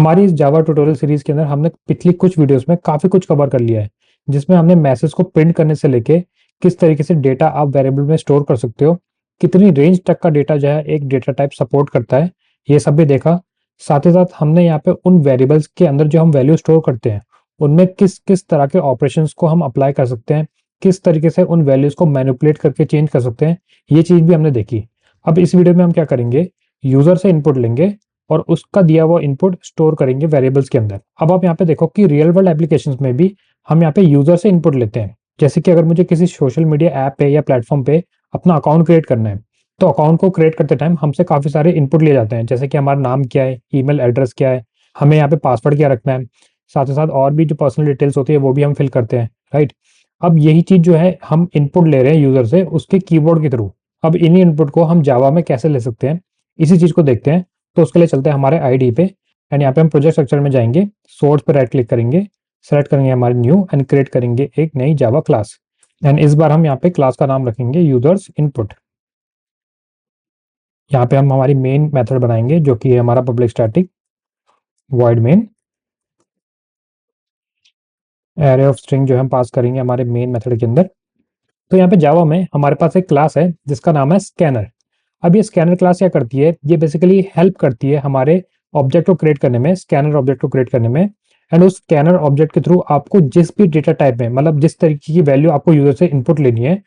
हमारी इस जावा tutorial series के अंदर हमने पिछली कुछ वीडियोस में काफी कुछ कवर कर लिया है, जिसमें हमने मैसेज को प्रिंट करने से लेके किस तरीके से डेटा आप वेरिएबल में स्टोर कर सकते हो, कितनी रेंज तक का डेटा जो है एक डेटा टाइप सपोर्ट करता है, ये सब भी देखा। साथ ही साथ हमने यहाँ पे उन वेरिएबल्स के अंदर जो हम वैल्यू स्टोर करते हैं उनमें किस किस तरह के ऑपरेशंस को हम अप्लाई कर सकते हैं, किस तरीके से उन वैल्यूज को मैनिपुलेट करके चेंज कर सकते हैं, ये चीज भी हमने देखी। अब इस वीडियो में हम क्या करेंगे, यूजर से इनपुट लेंगे और उसका दिया हुआ इनपुट स्टोर करेंगे वेरिएबल्स के अंदर। अब आप यहाँ पे देखो कि रियल वर्ल्ड एप्लीकेशंस में भी हम यहाँ पे यूजर से इनपुट लेते हैं। जैसे कि अगर मुझे किसी सोशल मीडिया ऐप पे या प्लेटफॉर्म पे अपना अकाउंट क्रिएट करना है, तो अकाउंट को क्रिएट करते टाइम हमसे काफी सारे इनपुट लिए जाते हैं, जैसे कि हमारा नाम क्या है, ईमेल एड्रेस क्या है, हमें यहाँ पे पासवर्ड क्या रखना है, साथ ही साथ और भी जो पर्सनल डिटेल्स होती है वो भी हम फिल करते हैं, राइट। अब यही चीज जो है हम इनपुट ले रहे हैं यूजर से उसके कीबोर्ड के थ्रू। अब इन्हीं इनपुट को हम जावा में कैसे ले सकते हैं, इसी चीज को देखते हैं। तो उसके लिए चलते हैं हमारे आईडी पे एंड यहाँ पे हम प्रोजेक्ट स्ट्रक्चर में जाएंगे, सोर्स पे राइट क्लिक करेंगे, सेलेक्ट करेंगे हमारे न्यू एंड क्रिएट करेंगे एक नई जावा क्लास। एंड इस बार हम यहाँ पे क्लास का नाम रखेंगे यूजर्स इनपुट। यहाँ पे हम हमारी मेन मेथड बनाएंगे जो कि है हमारा public static void main. Array of string जो हम पास करेंगे हमारे मेन मेथड के अंदर। तो यहाँ पे जावा में हमारे पास एक क्लास है जिसका नाम है स्कैनर। अब ये स्कैनर क्लास क्या करती है, ये बेसिकली हेल्प करती है हमारे ऑब्जेक्ट को क्रिएट करने में, स्कैनर ऑब्जेक्ट को क्रिएट करने में। एंड उस स्कैनर ऑब्जेक्ट के थ्रू आपको जिस भी डेटा टाइप में, मतलब जिस तरीके की वैल्यू आपको यूजर से इनपुट लेनी है,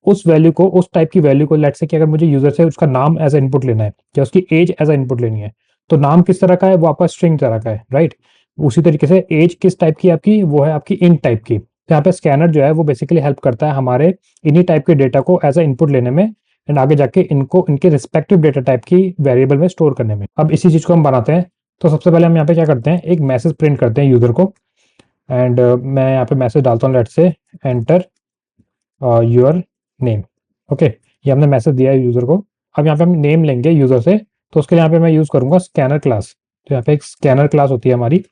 उस वैल्यू को, उस टाइप की वैल्यू को, लेट्स से कि अगर मुझे यूजर से उसका नाम एज ए इनपुट लेना है या उसकी एज एज ए इनपुट लेनी है, तो नाम किस तरह का है, वो आपका स्ट्रिंग तरह का है, राइट। उसी तरीके से एज किस टाइप की आपकी, वो है आपकी इंट टाइप की। तो यहाँ पे स्कैनर जो है वो बेसिकली हेल्प करता है हमारे इन्हीं टाइप के डेटा को एज ए इनपुट लेने में एंड आगे जाके इनको इनके रिस्पेक्टिव डेटा टाइप की वेरिएबल में स्टोर करने में। अब इसी चीज को हम बनाते हैं। तो सबसे पहले हम यहाँ पे क्या करते हैं, एक मैसेज प्रिंट करते हैं यूजर को। एंड मैं यहाँ पे मैसेज डालता हूँ, लेट से एंटर योर नेम। ओके, ये हमने मैसेज दिया है यूजर को। अब यहाँ पे हम नेम लेंगे यूजर से, तो उसके लिए यहाँ पे मैं यूज करूंगा स्कैनर क्लास। तो यहाँ पे एक स्कैनर क्लास होती है हमारी।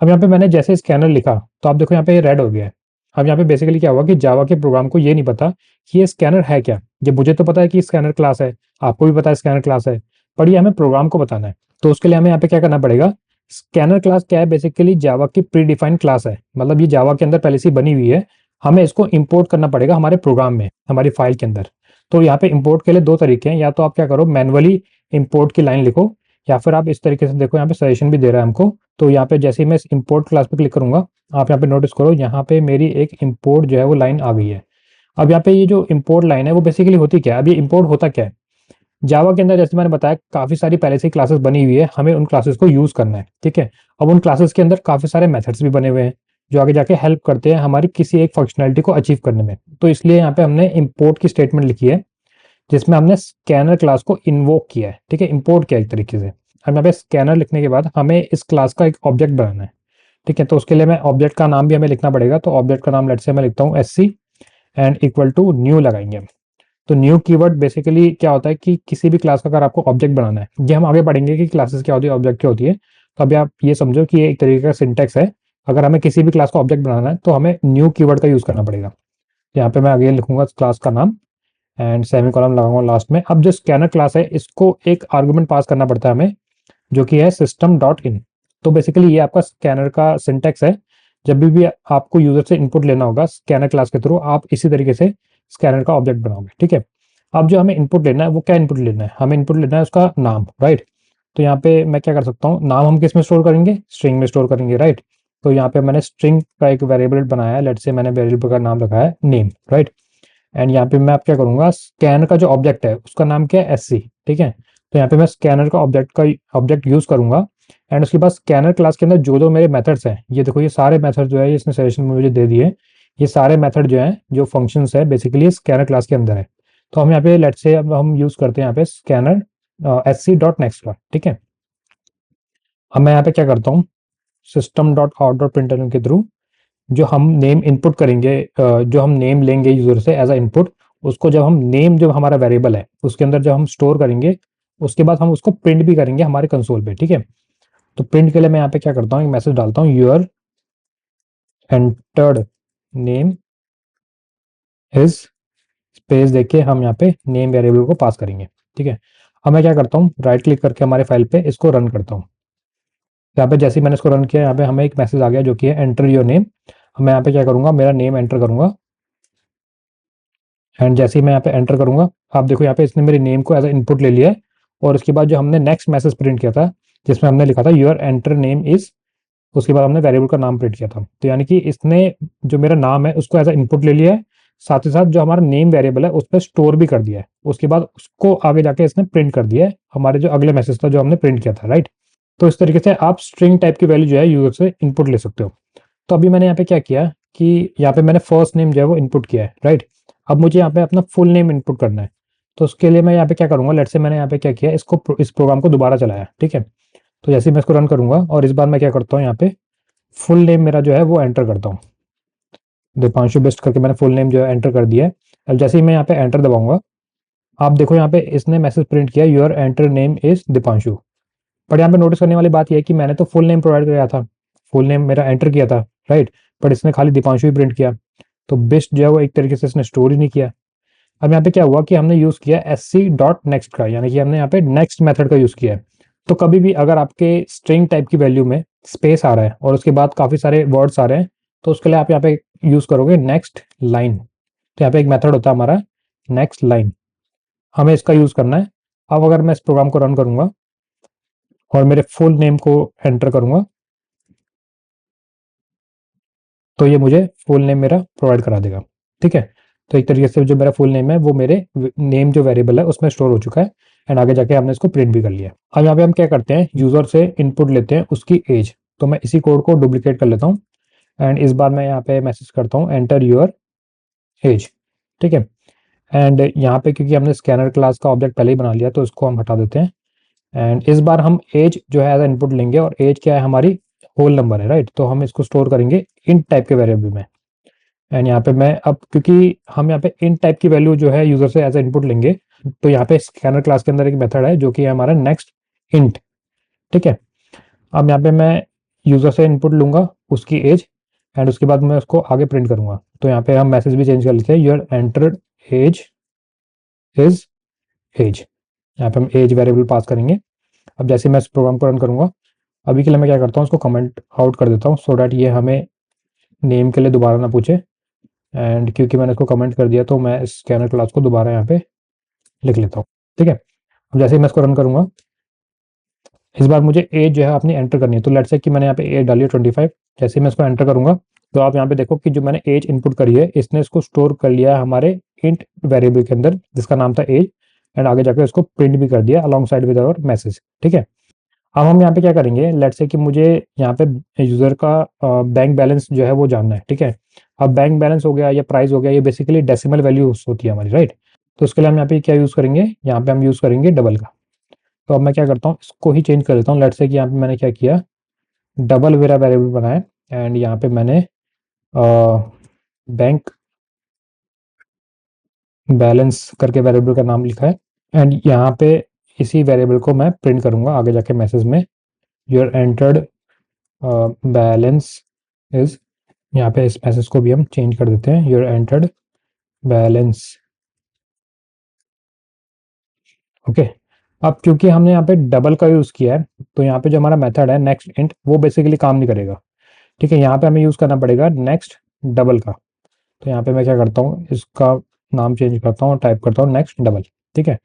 अब यहाँ पे मैंने जैसे स्कैनर लिखा तो आप देखो यहाँ पे रेड हो गया है। अब यहाँ पे बेसिकली क्या हुआ कि जावा के प्रोग्राम को ये नहीं पता कि ये स्कैनर है क्या। ये मुझे तो पता है कि स्कैनर क्लास है, आपको भी पता है स्कैनर क्लास है, पर ये हमें प्रोग्राम को बताना है। तो उसके लिए हमें यहाँ पे क्या करना पड़ेगा, स्कैनर क्लास क्या है, बेसिकली जावा की प्री डिफाइंड क्लास है, मतलब ये जावा के अंदर पहले से बनी हुई है। हमें इसको इंपोर्ट करना पड़ेगा हमारे प्रोग्राम में, हमारी फाइल के अंदर। तो यहाँ पे इंपोर्ट के लिए दो तरीके हैं, या तो आप क्या करो मैनुअली इंपोर्ट की लाइन लिखो, या फिर आप इस तरीके से देखो, यहाँ पे सजेशन भी दे रहा है हमको। तो यहाँ पे जैसे ही मैं इस इंपोर्ट क्लास पे क्लिक करूंगा, आप यहाँ पे नोटिस करो यहाँ पे मेरी एक इंपोर्ट जो है वो लाइन आ गई है। अब यहाँ पे ये जो इंपोर्ट लाइन है वो बेसिकली होती क्या है, अब ये इंपोर्ट होता क्या है, जावा के अंदर जैसे मैंने बताया काफी सारी पहले से क्लासेस बनी हुई है, हमें उन क्लासेस को यूज करना है, ठीक है। अब उन क्लासेस के अंदर काफी सारे मेथड्स भी बने हुए हैं जो आगे जाके हेल्प करते हैं हमारी किसी एक फंक्शनैलिटी को अचीव करने में। तो इसलिए यहाँ पे हमने इंपोर्ट की स्टेटमेंट लिखी है जिसमें हमने स्कैनर क्लास को इन्वोक किया है, ठीक है, इंपोर्ट किया एक तरीके से। अब यहाँ पे स्कैनर लिखने के बाद हमें इस क्लास का एक ऑब्जेक्ट बनाना है, ठीक है। तो उसके लिए मैं ऑब्जेक्ट का नाम भी हमें लिखना पड़ेगा। तो ऑब्जेक्ट का नाम लेट से मैं लिखता हूँ SC and equal to new लगाएंगे। तो न्यू कीवर्ड बेसिकली क्या होता है कि किसी भी क्लास का अगर आपको ऑब्जेक्ट बनाना है, ये हम आगे पढ़ेंगे कि क्लासेस क्या होती है, ऑब्जेक्ट क्या होती है। तो अभी आप ये समझो कि ये एक तरीके का सिंटेक्स है। अगर हमें किसी भी क्लास का ऑब्जेक्ट बनाना है तो हमें न्यू कीवर्ड का यूज करना पड़ेगा। यहाँ पे मैं आगे लिखूंगा क्लास का नाम एंड सेमीकोलन लगाऊंगा लास्ट में। अब जो स्कैनर क्लास है इसको एक आर्गुमेंट पास करना पड़ता है हमें, जो कि है सिस्टम डॉट इन। तो बेसिकली ये आपका स्कैनर का सिंटेक्स है। जब भी आपको यूजर से इनपुट लेना होगा स्कैनर क्लास के थ्रू, आप इसी तरीके से स्कैनर का ऑब्जेक्ट बनाओगे, ठीक है। अब जो हमें इनपुट लेना है वो क्या इनपुट लेना है, हमें इनपुट लेना है उसका नाम, राइट। तो यहाँ पे मैं क्या कर सकता हूँ, नाम हम किस में स्टोर करेंगे, स्ट्रिंग में स्टोर करेंगे, राइट। तो यहाँ पे मैंने स्ट्रिंग का एक वेरिएबल बनाया है, लेट से मैंने वेरिएबल का नाम रखा है नेम, राइट। एंड यहाँ पे मैं आप क्या करूंगा, स्कैनर का जो ऑब्जेक्ट है उसका नाम क्या है, एससी, ठीक है। तो यहाँ पे मैं स्कैनर का ऑब्जेक्ट यूज करूंगा। एंड उसके बाद स्कैनर क्लास के अंदर जो जो मेरे मेथड्स हैं, ये देखो ये सारे मेथड जो है इसने सजेशन में मुझे दे दिए। ये सारे मेथड जो है, जो फंक्शंस है, बेसिकली स्कैनर क्लास के अंदर है। तो हम यहाँ पे लेट से अब हम यूज करते हैं यहाँ पे स्कैनर एससी डॉट नेक्स्ट का, ठीक है। अब मैं यहाँ पे क्या करता हूँ, system dot out dot println के थ्रू जो हम नेम इनपुट करेंगे, जो हम नेम लेंगे यूजर से एज अ इनपुट, उसको जब हम नेम, जो हमारा वेरिएबल है उसके अंदर जब हम स्टोर करेंगे, उसके बाद हम उसको प्रिंट भी करेंगे हमारे कंसोल पे, ठीक है। तो प्रिंट के लिए मैं यहाँ पे क्या करता हूँ, एक मैसेज डालता हूँ, your entered name is, space देके हम यहाँ पे नेम वेरिएबल को पास करेंगे, ठीक है। अब मैं क्या करता हूँ, राइट क्लिक करके हमारे फाइल पे इसको रन करता हूँ। यहाँ पे जैसे ही मैंने इसको रन किया, यहाँ पे हमें एक मैसेज आ गया जो कि है एंटर योर नेम। मैं यहाँ पे क्या करूँगा, मेरा नेम एंटर करूँगा, एंड जैसे ही मैं यहाँ पे एंटर करूँगा, आप देखो यहाँ पे इसने मेरे नेम को एज अ इनपुट ले लिया है। और उसके बाद जो हमने नेक्स्ट मैसेज प्रिंट किया था, जिसमें हमने लिखा था योर एंटर नेम इज, उसके बाद हमने वेरिएबल का नाम प्रिंट किया था। तो यानी कि इसने जो मेरा नाम है उसको एज अ इनपुट ले लिया है, साथ ही साथ जो हमारा नेम वेरिएबल है उस पर स्टोर भी कर दिया है। उसके बाद उसको आगे जाके इसने प्रिंट कर दिया है हमारे जो अगले मैसेज था जो हमने प्रिंट किया था, राइट। तो इस तरीके से आप स्ट्रिंग टाइप की वैल्यू जो है यूजर से इनपुट ले सकते हो। तो अभी मैंने यहाँ पे क्या किया कि यहाँ पे मैंने फर्स्ट नेम जो है वो इनपुट किया है, राइट। अब मुझे यहाँ पे अपना फुल नेम इनपुट करना है। तो उसके लिए मैं यहाँ पे क्या करूंगा, लेट्स से मैंने यहाँ पे क्या किया, इस प्रोग्राम को दोबारा चलाया, ठीक है। तो जैसे ही मैं इसको रन करूंगा और इस बार मैं क्या करता हूँ, यहाँ पे फुल नेम मेरा जो है वो एंटर करता हूँ। दीपांशु बेस्ट करके मैंने फुल नेम जो है एंटर कर दिया है। अब जैसे ही मैं यहाँ पे एंटर दबाऊंगा, आप देखो यहाँ पे इसने मैसेज प्रिंट किया your enter name is Deepanshu. But यहाँ पे नोटिस करने वाली बात यह है कि मैंने तो फुल नेम प्रोवाइड किया था, फुल नेम मेरा एंटर किया था, राइट। बट इसने खाली दीपांशु ही प्रिंट किया। तो बेस्ट जो है वो एक तरीके से इसने स्टोर ही नहीं किया। अब यहाँ पे क्या हुआ कि हमने यूज किया sc.next का, यानी कि हमने यहाँ पे नेक्स्ट मेथड का यूज किया है। तो कभी भी अगर आपके स्ट्रिंग टाइप की वैल्यू में स्पेस आ रहा है और उसके बाद काफी सारे वर्ड्स आ रहे हैं, तो उसके लिए आप यहाँ पे यूज करोगे नेक्स्ट लाइन। तो यहाँ पे एक मेथड होता है हमारा नेक्स्ट लाइन, हमें इसका यूज करना है। अब अगर मैं इस प्रोग्राम को रन करूंगा और मेरे फुल नेम को एंटर करूंगा, तो ये मुझे फुल नेम मेरा प्रोवाइड करा देगा, ठीक है। तो एक तरीके से जो मेरा फुल नेम है वो मेरे नेम जो वेरिएबल है उसमें स्टोर हो चुका है, एंड आगे जाके हमने इसको प्रिंट भी कर लिया। अब यहाँ पे हम क्या करते हैं, यूजर से इनपुट लेते हैं उसकी एज। तो मैं इसी कोड को डुप्लीकेट कर लेता हूँ, एंड इस बार मैं यहाँ पे मैसेज करता हूँ एंटर योर एज, ठीक है। एंड यहाँ पे क्योंकि हमने स्कैनर क्लास का ऑब्जेक्ट पहले ही बना लिया तो इसको हम हटा देते हैं। एंड इस बार हम एज जो है एज इनपुट लेंगे, और एज क्या है, हमारी होल नंबर है, राइट। तो हम इसको स्टोर करेंगे इन टाइप के वेरिएबल में। एंड यहाँ पे मैं अब क्योंकि हम यहाँ पे इन टाइप की वैल्यू जो है यूजर से एज ए इनपुट लेंगे, तो यहाँ पे स्कैनर क्लास के अंदर एक मेथड है जो कि है हमारा नेक्स्ट इंट, ठीक है। अब यहाँ पे मैं यूजर से इनपुट लूंगा उसकी एज, एंड उसके बाद मैं उसको आगे प्रिंट करूंगा। तो यहाँ पे हम मैसेज भी चेंज कर लेते हैं, your entered age is age. यहाँ पे हम एज वेरिएबल पास करेंगे। अब जैसे मैं इस प्रोग्राम को रन करूंगा, अभी के लिए मैं क्या करता हूँ, उसको कमेंट आउट कर देता हूँ सो डैट ये हमें नेम के लिए दोबारा ना पूछे। एंड क्योंकि मैंने इसको कमेंट कर दिया तो मैं इस स्कैनर क्लास को दोबारा यहाँ पे लिख लेता हूँ, ठीक है। अब जैसे ही मैं इसको रन करूंगा, इस बार मुझे एज जो है अपनी एंटर करनी है। तो लेट्स से कि मैंने यहाँ पे एज डाली है 25। जैसे ही मैं इसको एंटर करूंगा, तो आप यहाँ पे देखो कि जो मैंने एज इनपुट करी है इसने इसको स्टोर कर लिया है हमारे इंट वेरिएबल के अंदर जिसका नाम था एज, एंड आगे जाकर इसको प्रिंट भी कर दिया alongside with our message, ठीक है। अब हम यहाँ पे क्या करेंगे, लेट्स से कि मुझे यहाँ पे यूजर का बैंक बैलेंस जो है वो जानना है, ठीक है। अब बैंक बैलेंस हो गया या प्राइस हो गया, ये बेसिकली डेसिमल वैल्यू होती है हमारी, राइट। तो उसके लिए हम यहाँ पे क्या यूज करेंगे, यहाँ पे हम यूज करेंगे डबल का। तो अब मैं क्या करता हूँ, इसको ही चेंज कर देता हूँ। लेट्स से कि यहाँ पे मैंने क्या किया, डबल मेरा वेरिएबल बनाया, एंड यहाँ पे मैंने बैंक बैलेंस करके वेरिएबल का नाम लिखा है, एंड यहाँ पे इसी वेरिएबल को मैं प्रिंट करूंगा आगे जाके मैसेज में, योर एंटर्ड बैलेंस इज। यहाँ पे इस मैसेज को भी हम चेंज कर देते हैं, योर एंटर्ड बैलेंस, ओके। अब क्योंकि हमने यहाँ पे डबल का यूज किया है, तो यहाँ पे जो हमारा मेथड है नेक्स्ट इंट वो बेसिकली काम नहीं करेगा, ठीक है। यहाँ पे हमें यूज करना पड़ेगा नेक्स्ट डबल का। तो यहाँ पे मैं क्या करता हूँ, इसका नाम चेंज करता हूँ, टाइप करता हूँ नेक्स्ट डबल, ठीक है।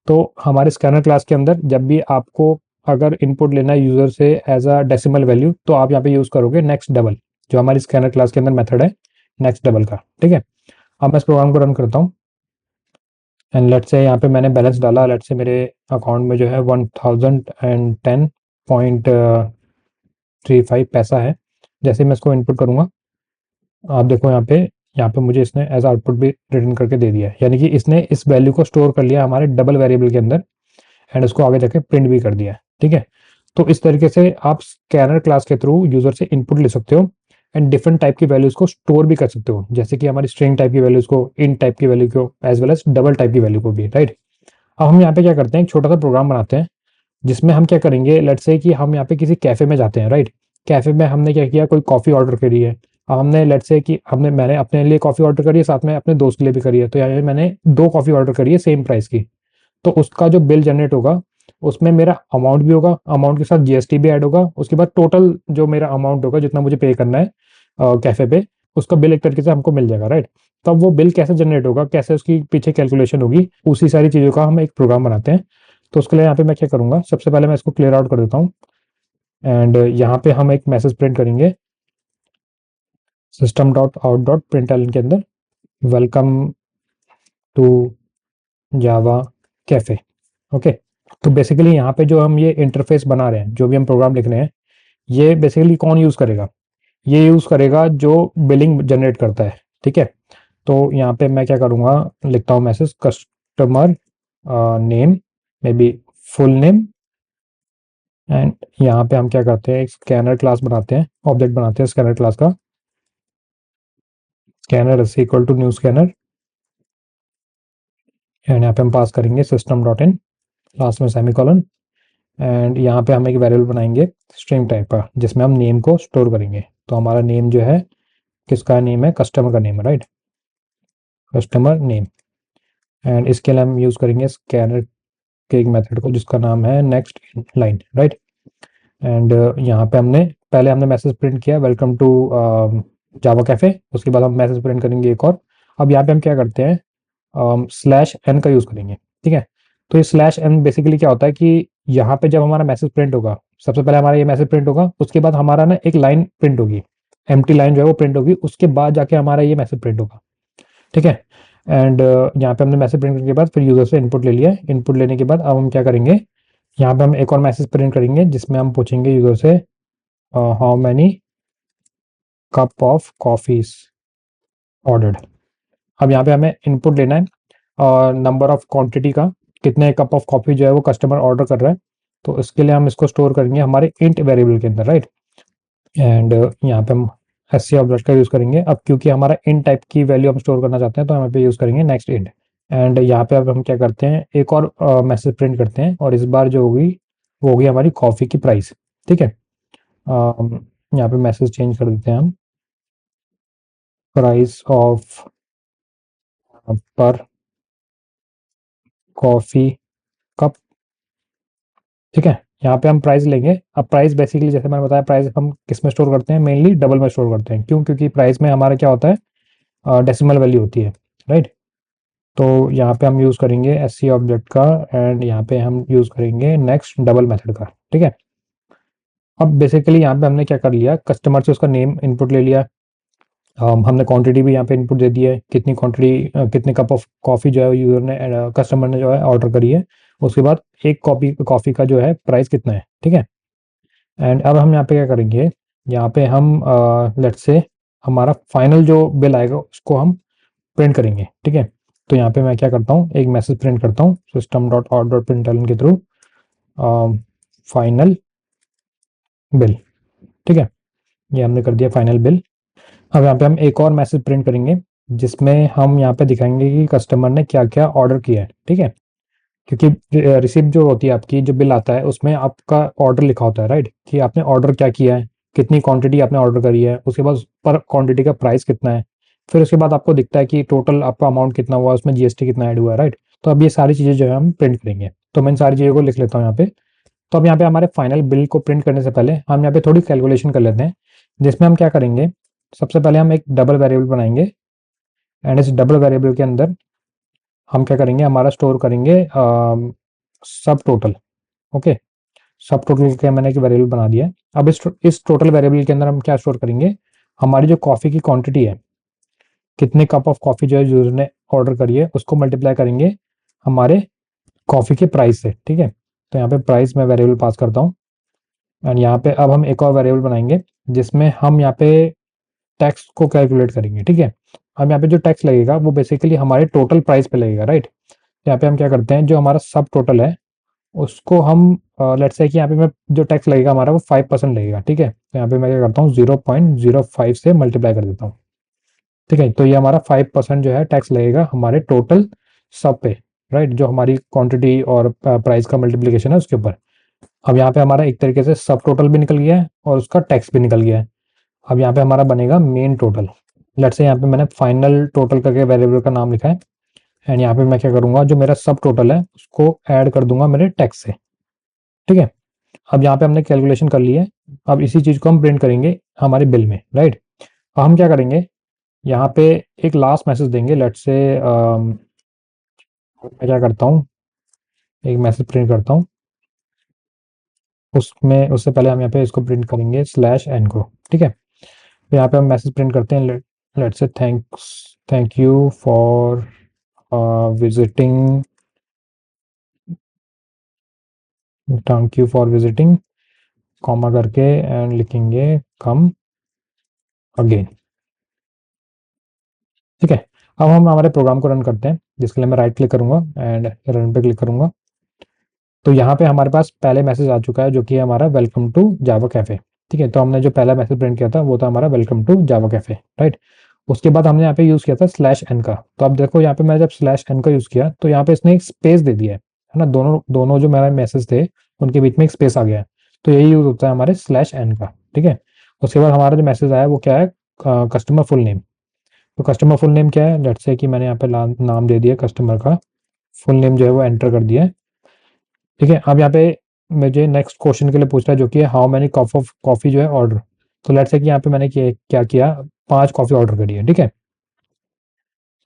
तो हमारे स्कैनर क्लास के अंदर जब भी आपको अगर इनपुट लेना है यूजर से एज अ डेसिमल वैल्यू, तो आप यहाँ पे यूज करोगे नेक्स्ट डबल, जो हमारी स्कैनर क्लास के अंदर मेथड है नेक्स्ट डबल का, ठीक है। अब मैं इस प्रोग्राम को रन करता हूँ, एंड लेट्स से यहाँ पे मैंने बैलेंस डाला, लेट्स से मेरे अकाउंट में जो है 1010.35 पैसा है। जैसे मैं इसको इनपुट करूंगा, आप देखो यहाँ पे मुझे इसने एज आउटपुट भी रिटर्न करके दे दिया है, यानी कि इसने इस वैल्यू को स्टोर कर लिया हमारे डबल वेरिएबल के अंदर, एंड उसको आगे जाके प्रिंट भी कर दिया है, ठीक है। तो इस तरीके से आप स्कैनर क्लास के थ्रू यूजर से इनपुट ले सकते हो, एंड डिफरेंट टाइप की वैल्यूज को स्टोर भी कर सकते हो, जैसे कि हमारी स्ट्रिंग टाइप की वैल्यूज को, इन टाइप की वैल्यू को, as well as double type की वैल्यू को भी, राइट। अब हम यहाँ पे क्या करते हैं, एक छोटा सा प्रोग्राम बनाते हैं जिसमें हम क्या करेंगे, लेट्स से कि हम यहाँ पे किसी कैफे में जाते हैं, राइट। कैफे में हमने क्या किया, कोई कॉफी ऑर्डर करी है। अब हमने लेट्स से कि मैंने अपने लिए कॉफी ऑर्डर करी है, साथ में अपने दोस्त के लिए भी करी है। तो यहाँ पे मैंने 2 कॉफी ऑर्डर करी है सेम प्राइस की। तो उसका जो बिल जनरेट होगा उसमें मेरा अमाउंट भी होगा, अमाउंट के साथ जीएसटी भी ऐड होगा, उसके बाद टोटल जो मेरा अमाउंट होगा जितना मुझे पे करना है कैफे पे, उसका बिल एक तरीके से हमको मिल जाएगा, राइट। तब वो बिल कैसे जनरेट होगा, कैसे उसकी पीछे कैलकुलेशन होगी, उसी सारी चीज़ों का हम एक प्रोग्राम बनाते हैं। तो उसके लिए यहाँ पे मैं क्या करूँगा, सबसे पहले मैं इसको क्लियर आउट कर देता हूँ एंड यहाँ पे हम एक मैसेज प्रिंट करेंगे system dot out dot println के अंदर, welcome to Java cafe. Okay, तो बेसिकली यहाँ पे जो हम ये इंटरफेस बना रहे हैं, जो भी हम प्रोग्राम लिख रहे हैं, ये बेसिकली कौन यूज़ करेगा, ये यूज़ करेगा जो बिलिंग जनरेट करता है, ठीक है। तो यहाँ पे मैं क्या करूँगा, लिखता हूँ message customer name, may be full name, and यहाँ पे हम क्या करते हैं, एक स्कैनर क्लास बनाते हैं, ऑब्जेक्ट बनाते हैं स्कैनर क्लास का, Scanner is equal to new Scanner, and यहाँ पे हम पास करेंगे सिस्टम डॉट इन, लास्ट में सेमीकोलन, एंड यहाँ पे हम एक वेरिएबल बनाएंगे स्ट्रिंग टाइप का, जिसमें हम नेम को स्टोर करेंगे। तो हमारा नेम जो है, किसका नेम है, कस्टमर का नेम है, राइट, कस्टमर नेम। एंड इसके लिए हम यूज़ करेंगे स्कैनर के एक मेथड को जिसका नाम है नेक्स्ट लाइन, राइट। एंड यहाँ पे हमने मैसेज प्रिंट किया वेलकम टू जावा कैफे, उसके बाद हम मैसेज प्रिंट करेंगे एक और। अब यहाँ पे हम क्या करते हैं, स्लैश एन का यूज़ करेंगे, ठीक है। तो ये स्लैश एन बेसिकली क्या होता है कि यहाँ पे जब हमारा मैसेज प्रिंट होगा, सबसे पहले हमारा ये मैसेज प्रिंट होगा, उसके बाद हमारा ना एक लाइन प्रिंट होगी, एम्प्टी लाइन जो है वो प्रिंट होगी, उसके बाद जाके हमारा ये मैसेज प्रिंट होगा, ठीक है। एंड यहाँ पे हमने मैसेज प्रिंट करने के बाद फिर यूजर से इनपुट ले लिया, इनपुट लेने के बाद अब हम क्या करेंगे, यहाँ पे हम एक और मैसेज प्रिंट करेंगे जिसमें हम पूछेंगे यूजर से how many cup of coffees ordered. अब यहाँ पे हमें इनपुट लेना है और नंबर ऑफ क्वांटिटी का, कितने कप ऑफ कॉफ़ी जो है वो कस्टमर ऑर्डर कर रहा है। तो इसके लिए हम इसको स्टोर करेंगे हमारे इंट वेरिएबल के अंदर, राइट। एंड यहाँ पे हम एससी ऑब्जेक्ट का यूज़ करेंगे, अब क्योंकि हमारा इंट टाइप की वैल्यू हम स्टोर करना चाहते हैं तो हम यहाँ पे यूज़ करेंगे नेक्स्ट इंट। एंड यहाँ पे अब हम क्या करते हैं, एक और मैसेज प्रिंट करते हैं, और इस बार जो होगी वो होगी हमारी कॉफ़ी की प्राइस, ठीक है। यहाँ पे मैसेज चेंज कर देते हैं हम, प्राइस ऑफ पर कॉफ़ी कप, ठीक है। यहाँ पे हम प्राइस लेंगे। अब प्राइस बेसिकली जैसे मैंने बताया, प्राइस हम किस में स्टोर करते हैं, मेनली डबल में स्टोर करते हैं। क्यों? क्योंकि प्राइस में हमारा क्या होता है, डेसिमल वैल्यू होती है, राइट। तो यहाँ पे हम यूज़ करेंगे एससी ऑब्जेक्ट का, एंड यहाँ पे हम यूज़ करेंगे नेक्स्ट डबल मेथड का, ठीक है। अब बेसिकली यहाँ पे हमने क्या कर लिया, कस्टमर से उसका नेम इनपुट ले लिया, हमने क्वांटिटी भी यहाँ पे इनपुट दे दी है, कितनी क्वांटिटी, कितने कप ऑफ कॉफ़ी जो है यूज़र ने, कस्टमर ने जो है ऑर्डर करी है। उसके बाद एक कॉफ़ी का जो है प्राइस कितना है, ठीक है। एंड अब हम यहाँ पे क्या करेंगे, यहाँ पे हम लेट्स से हमारा फाइनल जो बिल आएगा उसको हम प्रिंट करेंगे, ठीक है। तो यहाँ पे मैं क्या करता हूँ, एक मैसेज प्रिंट करता हूँ system dot out dot println के थ्रू, फाइनल बिल, ठीक है। ये हमने कर दिया फाइनल बिल। अब यहाँ पे हम एक और मैसेज प्रिंट करेंगे जिसमें हम यहाँ पे दिखाएंगे कि कस्टमर ने क्या क्या ऑर्डर किया है, ठीक है। क्योंकि रिसिप्ट जो होती है आपकी, जो बिल आता है उसमें आपका ऑर्डर लिखा होता है, राइट, कि आपने ऑर्डर क्या किया है, कितनी क्वांटिटी आपने ऑर्डर करी है, उसके बाद पर क्वांटिटी का प्राइस कितना है, फिर उसके बाद आपको दिखता है कि टोटल आपका अमाउंट कितना हुआ, उसमें जीएसटी कितना ऐड हुआ है, राइट। तो अब ये सारी चीज़ें जो है हम प्रिंट करेंगे। तो मैं इन सारी चीज़ों को लिख लेता हूँ यहाँ पे। तो अब यहाँ पे हमारे फाइनल बिल को प्रिंट करने से पहले हम यहाँ पे थोड़ी कैलकुलेशन कर लेते हैं, जिसमें हम क्या करेंगे, सबसे पहले हम एक डबल वेरिएबल बनाएंगे, एंड इस डबल वेरिएबल के अंदर हम क्या करेंगे, हमारा स्टोर करेंगे सब टोटल, ओके। सब टोटल का मैंने एक वेरिएबल बना दिया है। अब इस टोटल वेरिएबल के अंदर हम क्या स्टोर करेंगे, हमारी जो कॉफ़ी की क्वांटिटी है, कितने कप ऑफ कॉफ़ी जो है यूजर ने ऑर्डर करी है, उसको मल्टीप्लाई करेंगे हमारे कॉफ़ी के प्राइस से, ठीक है। तो यहाँ पे प्राइस में वेरिएबल पास करता हूँ, एंड यहाँ पे अब हम एक और वेरिएबल बनाएंगे जिसमें हम यहाँ पे टैक्स को कैलकुलेट करेंगे, ठीक है। अब यहाँ पे जो टैक्स लगेगा वो बेसिकली हमारे टोटल प्राइस पे लगेगा, राइट। यहाँ पे हम क्या करते हैं, जो हमारा सब टोटल है उसको हम लेट्स से कि यहाँ पे मैं जो टैक्स लगेगा हमारा वो 5% लगेगा, ठीक है। तो यहाँ पे मैं क्या करता हूँ, 0.05 से मल्टीप्लाई कर देता हूँ, ठीक है। तो ये हमारा 5% जो है टैक्स लगेगा हमारे टोटल सब पे, राइट, जो हमारी क्वांटिटी और प्राइस का मल्टीप्लिकेशन है उसके ऊपर। अब यहाँ पे हमारा एक तरीके से सब टोटल भी निकल गया है और उसका टैक्स भी निकल गया है। अब यहाँ पे हमारा बनेगा मेन टोटल। लेट्स से यहाँ पे मैंने फाइनल टोटल करके वेरिएबल का नाम लिखा है, एंड यहाँ पे मैं क्या करूँगा, जो मेरा सब टोटल है उसको ऐड कर दूंगा मेरे टैक्स से, ठीक है, अब यहाँ पे हमने कैलकुलेशन कर ली है। अब इसी चीज़ को हम प्रिंट करेंगे हमारे बिल में, राइट। अब हम क्या करेंगे, यहाँ पे एक लास्ट मैसेज देंगे। लेट्स से मैं क्या करता हूँ, एक मैसेज प्रिंट करता हूँ। उसमें उससे पहले हम यहाँ पे इसको प्रिंट करेंगे स्लैश एन को, ठीक है। तो यहाँ पे हम मैसेज प्रिंट करते हैं, let's say thank you for visiting, comma करके एंड लिखेंगे कम अगेन, ठीक है। अब हम हमारे प्रोग्राम को रन करते हैं, जिसके लिए मैं राइट क्लिक करूंगा एंड रन पे क्लिक करूंगा। तो यहाँ पे हमारे पास पहले मैसेज आ चुका है जो कि हमारा वेलकम टू जावा कैफे, ठीक है। तो हमने जो पहला मैसेज प्रिंट किया था वो था हमारा welcome to Java cafe, right. उसके बाद हमने यहाँ पे यूज किया था स्लैश एन का। तो अब देखो यहाँ पे मैं जब स्लैश एन का यूज किया तो यहाँ पे इसने एक स्पेस दे दिया है ना, दोनों दोनों जो मेरे मैसेज थे उनके बीच में एक स्पेस आ गया है। तो यही यूज होता है हमारे स्लैश एन का, ठीक है। उसके बाद हमारा जो मैसेज आया वो क्या है, कस्टमर फुल नेम। तो कस्टमर फुल नेम क्या है, लेट्स से कि मैंने यहाँ पे नाम दे दिया कस्टमर का, फुल नेम जो है वो एंटर कर दिया है, ठीक है। अब यहाँ पे मुझे नेक्स्ट क्वेश्चन के लिए पूछ रहा है जो कि how many cup of coffee जो है ऑर्डर। तो लेट्स से कि यहाँ पे मैंने क्या किया, 5 कॉफी ऑर्डर करी है, ठीक है।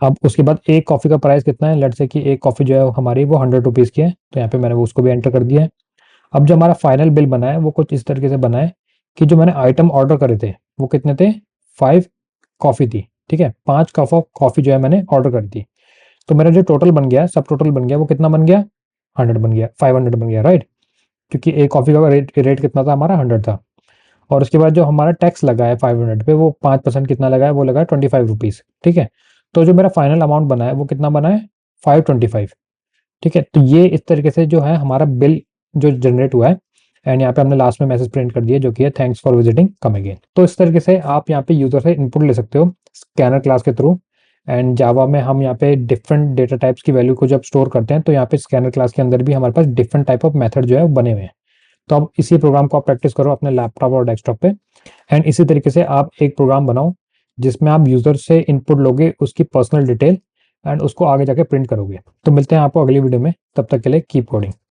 अब उसके बाद एक कॉफी का प्राइस कितना है, लेट्स से कि एक कॉफी जो है हमारी वो 100 रुपीज़ की है। तो यहाँ पे मैंने उसको भी एंटर कर दिया है। अब जो हमारा फाइनल बिल बना है वो कुछ इस तरीके से बना है कि जो मैंने आइटम ऑर्डर करे थे वो कितने थे, 5 कॉफी थी, ठीक है। 5 कप ऑफ कॉफी जो है मैंने ऑर्डर करी थी। तो मेरा जो टोटल बन गया, सब टोटल बन गया, वो कितना बन गया, 100 बन गया, 500 बन गया, राइट। क्योंकि एक कॉफी का रेट कितना था हमारा, 100 था। और उसके बाद जो हमारा टैक्स लगा है 500 पे, वो 5% कितना लगा है, वो लगा है 25 रुपीज़, ठीक है। तो जो मेरा फाइनल अमाउंट बना है वो कितना बना है, 525, ठीक है। तो ये इस तरीके से जो है हमारा बिल जो जनरेट हुआ है। एंड यहाँ पे हमने लास्ट में मैसेज प्रिंट कर दिया जो कि है thanks for visiting come again. तो इस तरीके से आप यहाँ पे यूजर से इनपुट ले सकते हो स्कैनर क्लास के थ्रू। एंड जावा में हम यहाँ पे डिफरेंट डेटा टाइप्स की वैल्यू को जब स्टोर करते हैं तो यहाँ पे स्कैनर क्लास के अंदर भी हमारे पास डिफरेंट टाइप ऑफ मेथड जो है वो बने हुए हैं। तो अब इसी प्रोग्राम को आप प्रैक्टिस करो अपने लैपटॉप और डेस्कटॉप पे। एंड इसी तरीके से आप एक प्रोग्राम बनाओ जिसमें आप यूजर से इनपुट लोगे उसकी पर्सनल डिटेल एंड उसको आगे जाके प्रिंट करोगे। तो मिलते हैं आपको अगली वीडियो में, तब तक के लिए कीप कोडिंग।